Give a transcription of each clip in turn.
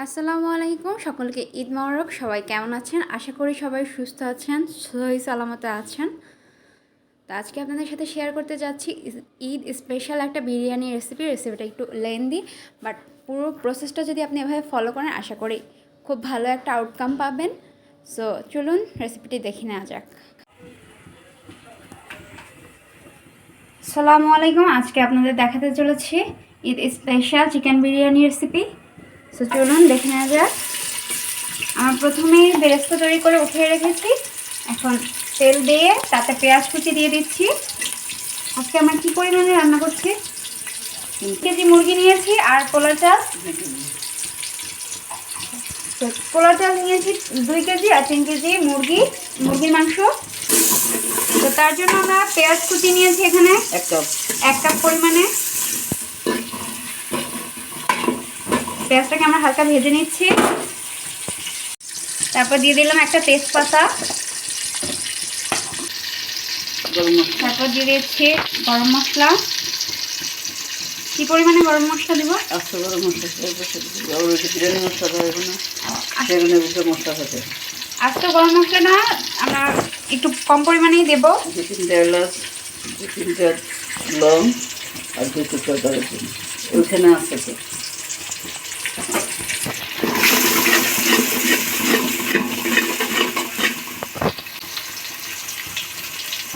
আসসালামু আলাইকুম, সকলকে ঈদ মোবারক। সবাই কেমন আছেন? আশা করি সবাই সুস্থ আছেন, সহি সালামতে আছেন। তো আজকে আপনাদের সাথে শেয়ার করতে যাচ্ছি ঈদ স্পেশাল একটা বিরিয়ানি রেসিপিটা একটু লেন্দি, বাট পুরো প্রসেসটা যদি আপনি এভাবে ফলো করেন আশা করি খুব ভালো একটা আউটকাম পাবেন। সো চলুন রেসিপিটি দেখে নেওয়া যাক। আসসালামু আলাইকুম, আজকে আপনাদের দেখাতে চলেছি Eid special chicken biryani recipe. So চলুন দেখে নেওয়া যাক। আমার প্রথমেই বেরেস্তা তৈরি করে উঠিয়ে রেখেছি, এখন তেল দিয়ে তাতে পেঁয়াজ কুচি দিয়ে দিচ্ছি। আজকে আমরা কী পরিমাণে রান্না করছি, 3 কেজি মুরগি নিয়েছি আর পোলার চাল। তো পোলার চাল নিয়েছি 2 কেজি আর 3 কেজি মুরগির মাংস। তো তার জন্য আমরা পেঁয়াজ কুচি নিয়েছি এখানে 1 কাপ পরিমাণে। পেঁয়াজটাকে আমরা হালকা ভেজে নিচ্ছি। তারপর দিয়ে দিলাম একটা তেজপাতা, তারপর দিয়ে দিচ্ছি গরম মশলা। কি পরিমাণে গরম মশলা দিব? গরম মশলা বিরিয়ানি মশলা থাকে। আস্ত গরম মশলা না, আমরা একটু কম পরিমাণেই দেবো। 2-3 এলাচ, 2-3 লং আর 2 টুকরা দারুচিনি ওইখানে আছে।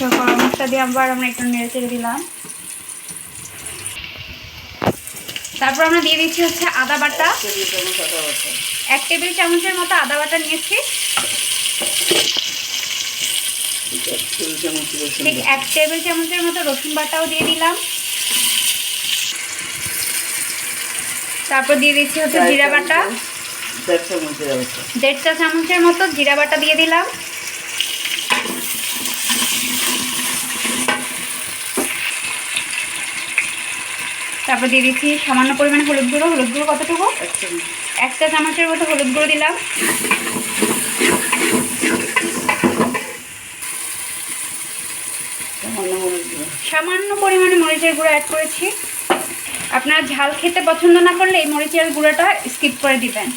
তো গরম মশলা দিয়ে আবার আমরা একটু নেড়ে চেড়ে দিলাম। তারপর আমরা দিয়ে দিচ্ছি হচ্ছে আদা বাটা, 1 টেবিল চামচের মতো আদা বাটা নিয়েছি। ঠিক 1 টেবিল চামচের মতো রসুন বাটাও দিয়ে দিলাম। তারপর দিয়ে দিচ্ছি হচ্ছে জিরা বাটা, 1.5 চা চামচের মতো জিরা বাটা দিয়ে দিলাম। তারপর দিয়ে দিচ্ছি সামান্য পরিমাণে হলুদ গুঁড়ো কতটুকু? 1 চা চামচের মতো হলুদ গুঁড়ো দিলাম। সামান্য পরিমাণে মরিচের গুঁড়ো অ্যাড করেছি। আপনারা ঝাল খেতে পছন্দ না করলে এই মরিচের গুঁড়োটা স্কিপ করে দিবেন।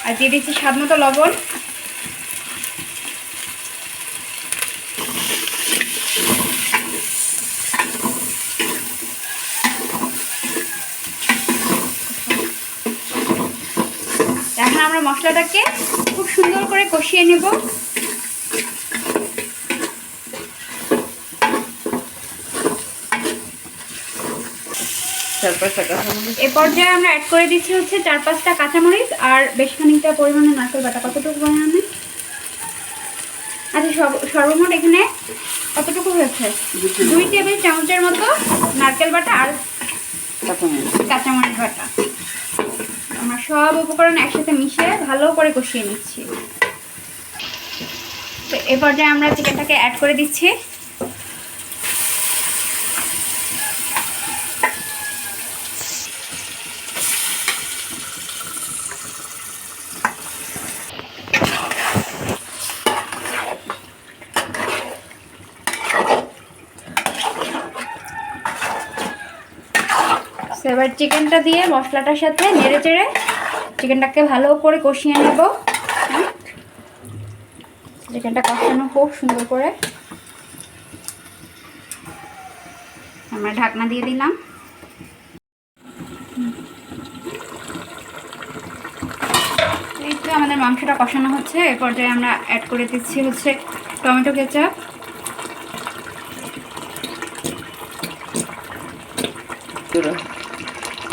আর দিয়ে দিচ্ছি স্বাদ মতো লবণ। এখন আমরা মশলাটাকে খুব সুন্দর করে কষিয়ে নেব। এ পর্যায়ে আমরা অ্যাড করে দিচ্ছি হচ্ছে 4-5টা কাঁচামরিচ আর বেশ খানিকটা পরিমাণে নারকেল বাটা। কতটুকু পরিমাণে? আচ্ছা, সর্বমোট এখানে কতটুকু হয়েছে? 2 টেবিল চামচের মতো নারকেল বাটা আর কাঁচামরিচ বাটা। আমরা সব উপকরণ একসাথে মিশিয়ে ভালো করে কষিয়ে নিচ্ছি। তো এ পর্যায়ে আমরা চিকেনটাকে অ্যাড করে দিচ্ছি। এবার চিকেনটা দিয়ে মশলাটার সাথে নেড়ে চেড়ে চিকেনটাকে ভালো করে কষিয়ে নেব। চিকেনটা কষানো খুব সুন্দর করে। আমরা ঢাকনা দিয়ে দিলাম। এই তো আমাদের মাংসটা কষানো হচ্ছে। এ পর্যায়ে আমরা অ্যাড করে দিচ্ছি হচ্ছে টমেটো কেচাপ।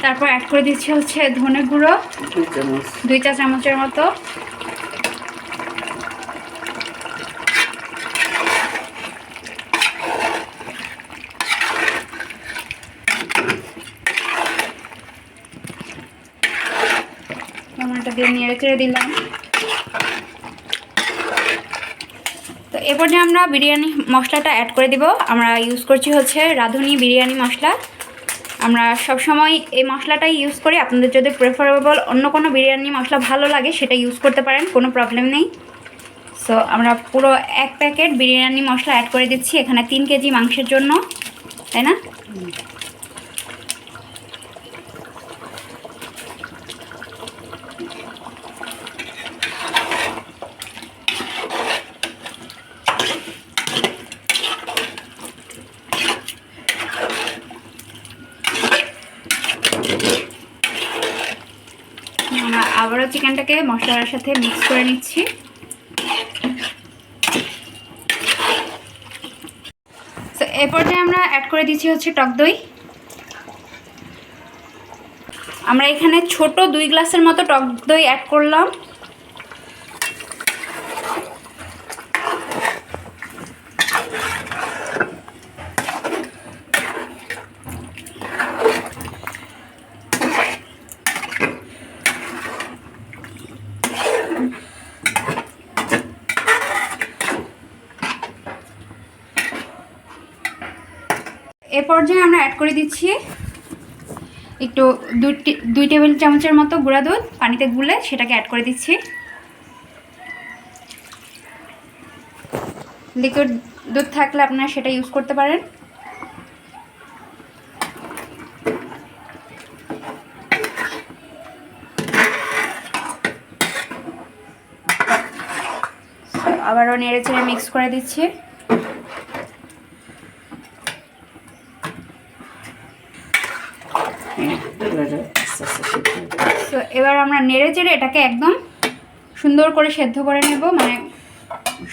তারপর অ্যাড করে দিচ্ছি হচ্ছে ধনে গুঁড়ো 2 চা চামচের মতো। টমেটো দিয়ে নেড়ে চেড়ে দিলাম। তো এ পর্যায়ে আমরা বিরিয়ানি মশলাটা অ্যাড করে দিব। আমরা ইউজ করছি হচ্ছে রাঁধুনি বিরিয়ানি মশলা। আমরা সব সময় এই মশলাটাই ইউজ করি। আপনাদের যদি প্রেফারেবল অন্য কোনো বিরিয়ানি মশলা ভালো লাগে সেটা ইউজ করতে পারেন, কোনো প্রবলেম নেই। সো আমরা পুরো 1 প্যাকেট বিরিয়ানি মশলা অ্যাড করে দিচ্ছি এখানে 3 কেজি মাংসের জন্য, তাই না? আমরা আবারও চিকেনটাকে মশলার সাথে মিক্স করে নিচ্ছি। তো এই পর্যায়ে আমরা অ্যাড করে দিচ্ছি হচ্ছে টক দই। আমরা এখানে ছোট 2 গ্লাসের মতো টক দই অ্যাড করলাম। এ পর্যায়ে আমরা অ্যাড করে দিচ্ছি একটু 2 টেবিল চামচের মতো গুঁড়া দুধ পানিতে গুলে সেটাকে অ্যাড করে দিচ্ছি। লিকুইড দুধ থাকলে আপনারা সেটা ইউজ করতে পারেন। আবারও নেড়ে চেড়ে মিক্স করে দিচ্ছি। তো এবার আমরা নেড়ে চেড়ে এটাকে একদম সুন্দর করে সেদ্ধ করে নেব, মানে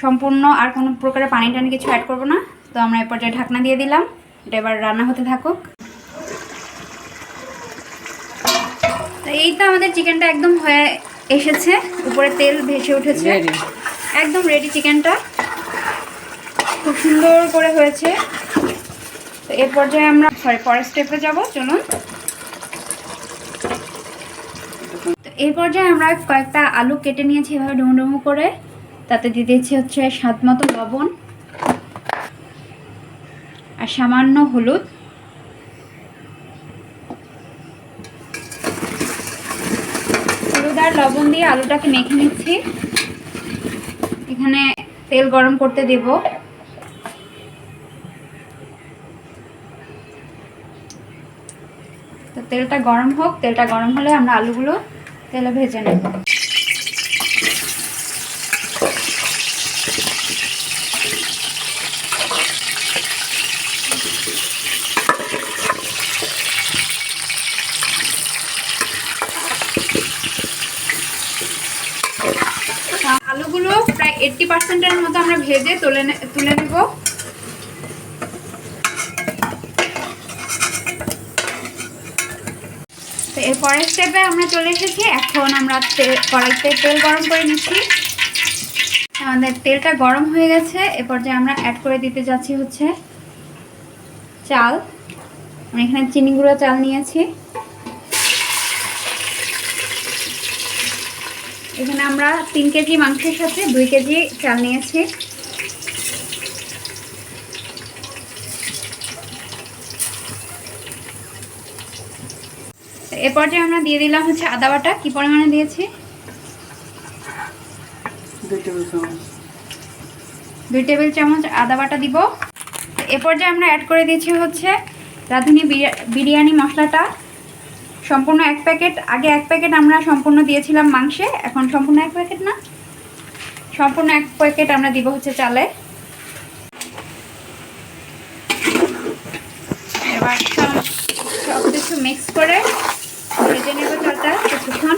সম্পূর্ণ আর কোনো প্রকারের পানি টানি কিছু অ্যাড করব না। তো আমরা এই পর্যায়ে ঢাকনা দিয়ে দিলাম, এটা এবার রান্না হতে থাকুক। তো এই তো আমাদের চিকেনটা একদম হয়ে এসেছে, উপরে তেল ভেসে উঠেছে, একদম রেডি চিকেনটা, খুব সুন্দর করে হয়েছে। তো এর পর্যায়ে আমরা পরের স্টেপে যাব, চলুন। তো এই পর্যায়ে আমরা কয়েকটা আলু কেটে নিয়েছি এভাবে ডুমো ডুমো করে, তাতে দিয়ে দিচ্ছি হচ্ছে স্বাদ মতো লবণ আর সামান্য হলুদ। হলুদ আর লবণ দিয়ে আলুটাকে মেখে নিচ্ছি। এখানে তেল গরম করতে দেব। তো তেলটা গরম হোক, তেলটা গরম হলে আমরা আলুগুলো তেলে ভেজে নেব। আলুগুলো প্রায় 80%-এর মতো আমরা ভেজে তুলে নেব। তো এর পরের স্টেপে আমরা চলে এসেছি। এখন আমরা কড়াইতে তেল গরম করে নিচ্ছি। আমাদের তেলটা গরম হয়ে গেছে। এ পর্যায়ে আমরা অ্যাড করে দিতে যাচ্ছি হচ্ছে চাল। আমি এখানে চিনি গুঁড়ো চাল নিয়েছি। এখানে আমরা 3 কেজি মাংসের সাথে 2 কেজি চাল নিয়েছি। এ পর্যায়ে আমরা দিয়ে দিলাম হচ্ছে আদা বাটা। কি পরিমাণে দিয়েছি? 2 টেবিল চামচ আদা বাটা দিব। এ পর্যায়ে আমরা অ্যাড করে দিচ্ছি হচ্ছে রাঁধুনি বিরিয়ানি মশলাটা, সম্পূর্ণ 1 প্যাকেট। আগে 1 প্যাকেট আমরা সম্পূর্ণ দিয়েছিলাম মাংসে, এখন সম্পূর্ণ 1 প্যাকেট না, সম্পূর্ণ 1 প্যাকেট আমরা দিব হচ্ছে চালে। এবার সব কিছু মিক্স করে ভেজে নেব চালটা কিছুক্ষণ।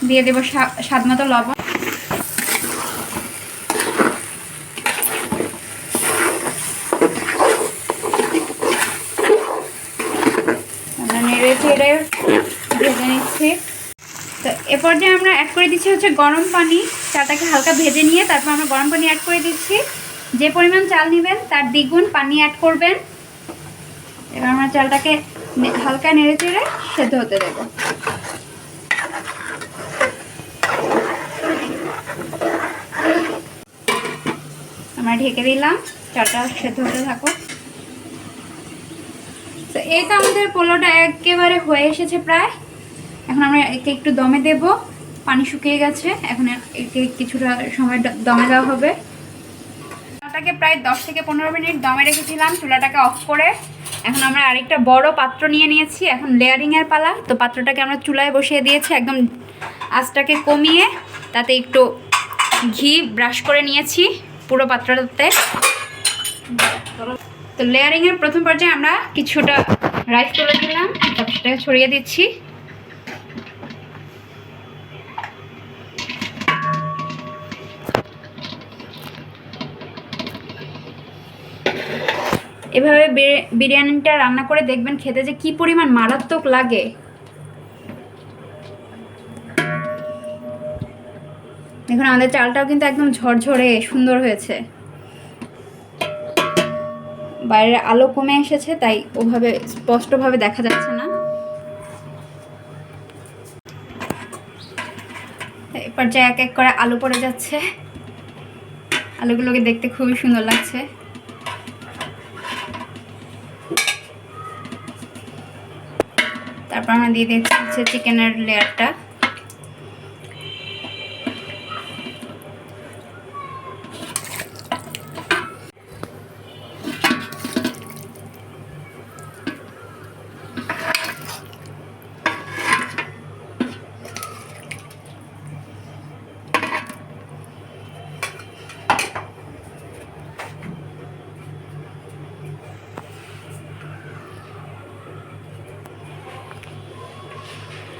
দিয়ে দেব স্বাদ মতো লবণ। আমরা নেড়ে চেড়ে ভেজে নিচ্ছি। তো এ পর্যায়ে আমরা অ্যাড করে দিচ্ছি হচ্ছে গরম পানি। চালটাকে হালকা ভেজে নিয়ে তারপর আমরা গরম পানি অ্যাড করে দিচ্ছি। যে পরিমাণ চাল নেবেন তার দ্বিগুণ পানি অ্যাড করবেন। এবার আমরা চালটাকে হালকা নেড়ে চেড়ে সেদ্ধ হতে দেব। আমরা ঢেকে দিলাম, চালটা সেদ্ধ হতে থাকুক। তো এই তো আমাদের পোলাওটা একেবারে হয়ে এসেছে প্রায়। এখন আমরা একে একটু দমে দেব। পানি শুকিয়ে গেছে, এখন একে কিছুটা সময় দমে দেওয়া হবে। চালটাকে প্রায় 10 থেকে 15 মিনিট দমে রেখেছিলাম চুলাটাকে অফ করে। এখন আমরা আরেকটা বড় পাত্র নিয়ে নিয়েছি। এখন লেয়ারিংয়ের পালা। তো পাত্রটাকে আমরা চুলায় বসিয়ে দিয়েছি, একদম আঁচটাকে কমিয়ে তাতে একটু ঘি ব্রাশ করে নিয়েছি পুরো পাত্রটাতে। তো লেয়ারিংয়ের প্রথম পর্যায়ে আমরা কিছুটা রাইস তুলে দিলাম, তারপর সেটাকে ছড়িয়ে দিচ্ছি। এভাবে বিরিয়ানিটা রান্না করে দেখবেন খেতে যে কি পরিমাণ মারাত্মক লাগে। দেখুন আমাদের চালটাও কিন্তু একদম ঝরঝরে সুন্দর হয়েছে। বাইরের আলো কমে এসেছে তাই ওভাবে স্পষ্টভাবে দেখা যাচ্ছে না। এরপর যে এক এক করে আলু পড়ে যাচ্ছে, আলুগুলোকে দেখতে খুবই সুন্দর লাগছে। তারপর আমরা দিয়ে দিচ্ছি হচ্ছে চিকেনের লেয়ারটা।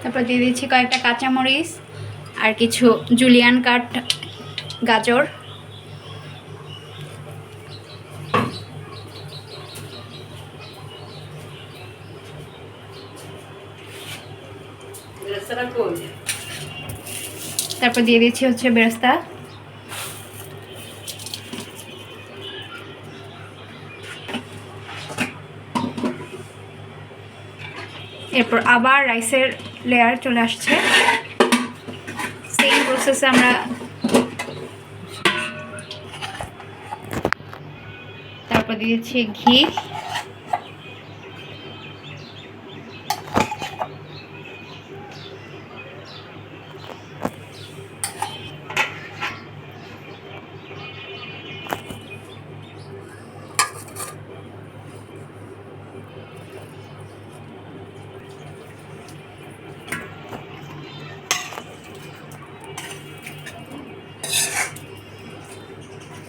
তারপর দিয়ে দিচ্ছি কয়েকটা কাঁচামরিচ আর কিছু জুলিয়ান কাট গাজর। তারপর দিয়ে দিচ্ছি হচ্ছে বেরেস্তা। এরপর আবার রাইসের লেয়ার চলে আসছে। সেম প্রসেসে আমরা তারপর দিয়েছি ঘি।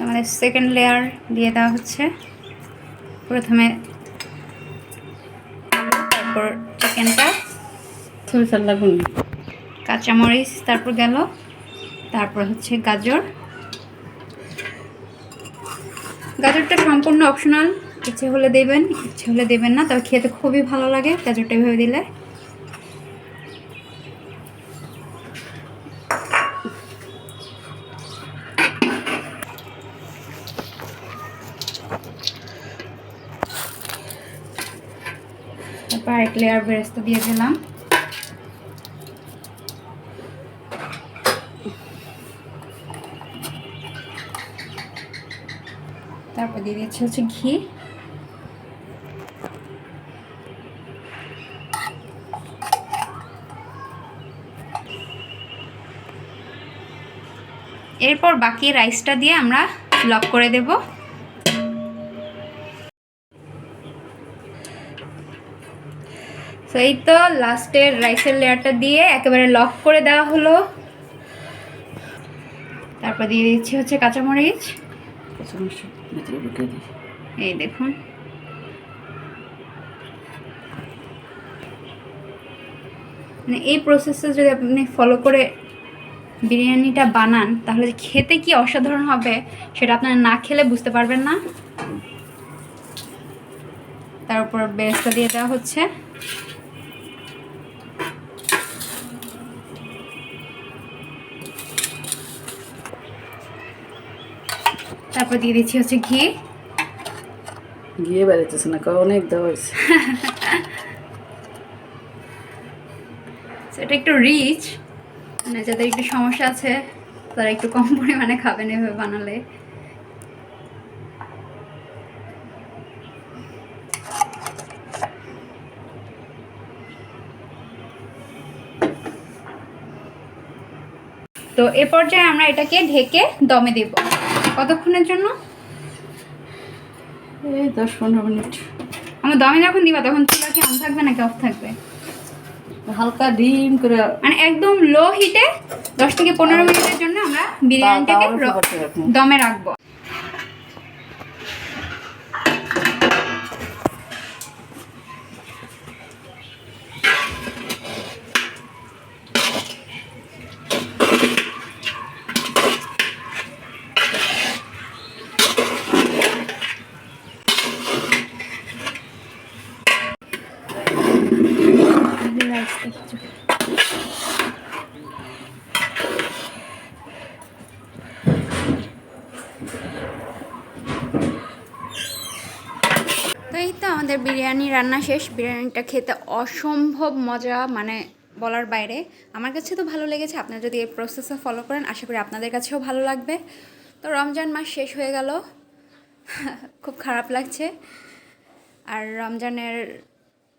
আমাদের সেকেন্ড লেয়ার দিয়ে দেওয়া হচ্ছে। প্রথমে আলু, তারপর চিকেনটা, কাঁচামরিচ তারপর গেল, তারপর হচ্ছে গাজর। গাজরটা সম্পূর্ণ অপশনাল, ইচ্ছে হলে দেবেন, ইচ্ছে হলে দেবেন না, তবে খেতে খুবই ভালো লাগে গাজরটা এভাবে দিলে। তারপর এক লেয়ার বেরেস্তা দিয়ে দিলাম। তারপর দিয়ে দিচ্ছি হচ্ছে ঘি। এরপর বাকি রাইসটা দিয়ে আমরা লক করে দেব। তো এই তো লাস্টের রাইসের লেয়ারটা দিয়ে একেবারে লক করে দেওয়া হলো। তারপর দিয়ে দিচ্ছি হচ্ছে কাঁচামরিচ। এই দেখুন, মানে এই প্রসেসটা যদি আপনি ফলো করে বিরিয়ানিটা বানান তাহলে খেতে কি অসাধারণ হবে সেটা আপনারা না খেলে বুঝতে পারবেন না। তার উপর বেরেস্তা দিয়ে দেওয়া হচ্ছে। তারপর দিয়ে দিচ্ছি হচ্ছে ঘি। ঘিয়ে বেড়াইতেছে না, অনেক দেওয়া হয়েছে। এটা একটু রিচ, মানে যাদের একটু সমস্যা আছে তারা একটু কম পরিমাণে খাবেন এভাবে বানালে। তো এ পর্যায়ে আমরা এটাকে ঢেকে দমে দেব। কতক্ষণের জন্য? এই 10-15 মিনিট। আমার দমে যখন দিবা তখন চুলা কি অন থাকবে নাকি অফ থাকবে? হালকা ডিম করে, মানে একদম লো হিটে 10 থেকে 15 মিনিটের জন্য আমরা বিরিয়ানিটাকে দমে রাখবো। রান্না শেষ। বিরিয়ানিটা খেতে অসম্ভব মজা, মানে বলার বাইরে। আমার কাছে তো ভালো লেগেছে। আপনারা যদি এই প্রসেসটা ফলো করেন, আশা করি আপনাদের কাছেও ভালো লাগবে। তো রমজান মাস শেষ হয়ে গেল, খুব খারাপ লাগছে। আর রমজানের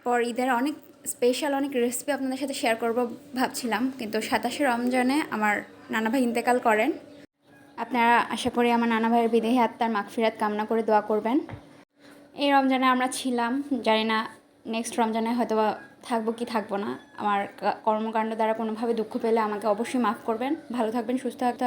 পর ঈদের অনেক স্পেশাল অনেক রেসিপি আপনাদের সাথে শেয়ার করব ভাবছিলাম, কিন্তু 27শে রমজানে আমার নানা ভাই ইন্তেকাল করেন। আপনারা আশা করি আমার নানা ভাইয়ের বিদেহী আত্মার মাগফিরাত কামনা করে দোয়া করবেন। এই রমজানে আমরা ছিলাম, জানি না নেক্সট রমজানে হয়তো বা থাকবো কি থাকবো না। আমার কর্মকাণ্ড দ্বারা কোনোভাবে দুঃখ পেলে আমাকে অবশ্যই মাফ করবেন। ভালো থাকবেন, সুস্থ থাকতে